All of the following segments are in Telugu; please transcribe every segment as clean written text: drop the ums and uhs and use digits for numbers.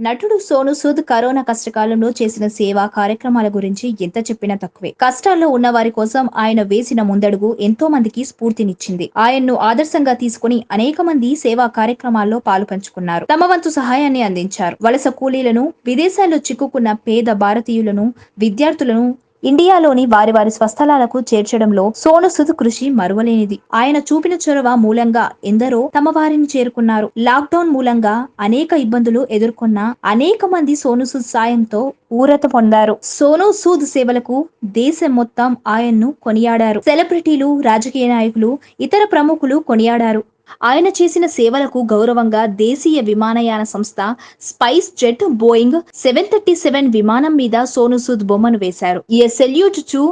నటుడు సోను సూద్ కరోనా కష్టకాలంలో చేసిన సేవా కార్యక్రమాల గురించి ఎంత చెప్పినా తక్కువే. కష్టాల్లో ఉన్న వారి కోసం ఆయన వేసిన ముందడుగు ఎంతో మందికి స్ఫూర్తినిచ్చింది. ఆయన్ను ఆదర్శంగా తీసుకుని అనేక మంది సేవా కార్యక్రమాల్లో పాలుపంచుకున్నారు. తమ వంతు సహాయాన్ని అందించారు. వలస కూలీలను, విదేశాల్లో చిక్కుకున్న పేద భారతీయులను, విద్యార్థులను ఇండియాలోని వారి వారి స్వస్థలాలకు చేర్చడంలో సోను సూద్ కృషి మరువలేనిది. ఆయన చూపిన చొరవ మూలంగా ఎందరో తమ వారిని చేరుకున్నారు. లాక్డౌన్ మూలంగా అనేక ఇబ్బందులు ఎదుర్కొన్న అనేక మంది సోను సూద్ సాయంతో ఊరట పొందారు. సోను సూద్ సేవలకు దేశం మొత్తం ఆయన్ను కొనియాడారు. సెలబ్రిటీలు, రాజకీయ నాయకులు, ఇతర ప్రముఖులు కొనియాడారు. ఆయన చేసిన సేవలకు గౌరవంగా దేశీయ విమానయాన సంస్థ స్పైస్ జెట్ బోయింగ్ 737 విమానం మీద సోను సూద్ బొమ్మను వేశారు. A salute to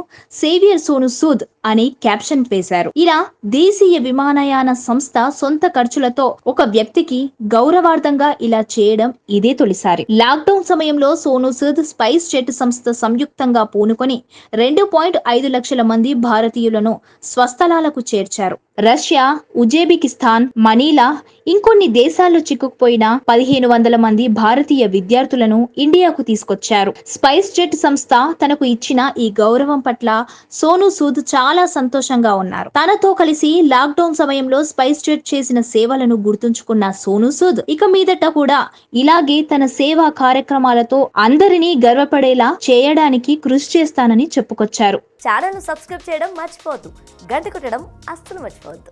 saviour Sonu Sood అని క్యాప్షన్ వేశారు. ఇలా దేశీయ విమానయాన సంస్థ సొంత ఖర్చులతో ఒక వ్యక్తికి గౌరవార్థంగా ఇలా చేయడం ఇదే తొలిసారి. లాక్డౌన్ సమయంలో సోను సూద్ స్పైస్ జెట్ సంస్థ సంయుక్తంగా పూనుకొని 2.5 లక్షల మంది భారతీయులను స్వస్థలాలకు చేర్చారు. రష్యా, ఉజ్బెకిస్తాన్, మనీలా, ఇంకొన్ని దేశాల్లో చిక్కుకుపోయిన 1500 మంది భారతీయ విద్యార్థులను ఇండియాకు తీసుకొచ్చారు. స్పైస్ జెట్ సంస్థ తనకు ఇచ్చిన ఈ గౌరవం పట్ల సోను సూద్ చాలా సంతోషంగా ఉన్నారు. తనతో కలిసి లాక్డౌన్ సమయంలో స్పైస్ జెట్ చేసిన సేవలను గుర్తుంచుకున్న సోను సూద్ ఇక మీదట కూడా ఇలాగే తన సేవా కార్యక్రమాలతో అందరినీ గర్వపడేలా చేయడానికి కృషి చేస్తానని చెప్పుకొచ్చారు. ఛానల్ ను సబ్స్క్రైబ్ చేయడం మర్చిపోవద్దు. గంట కొట్టడం అస్సలు మర్చిపోవద్దు.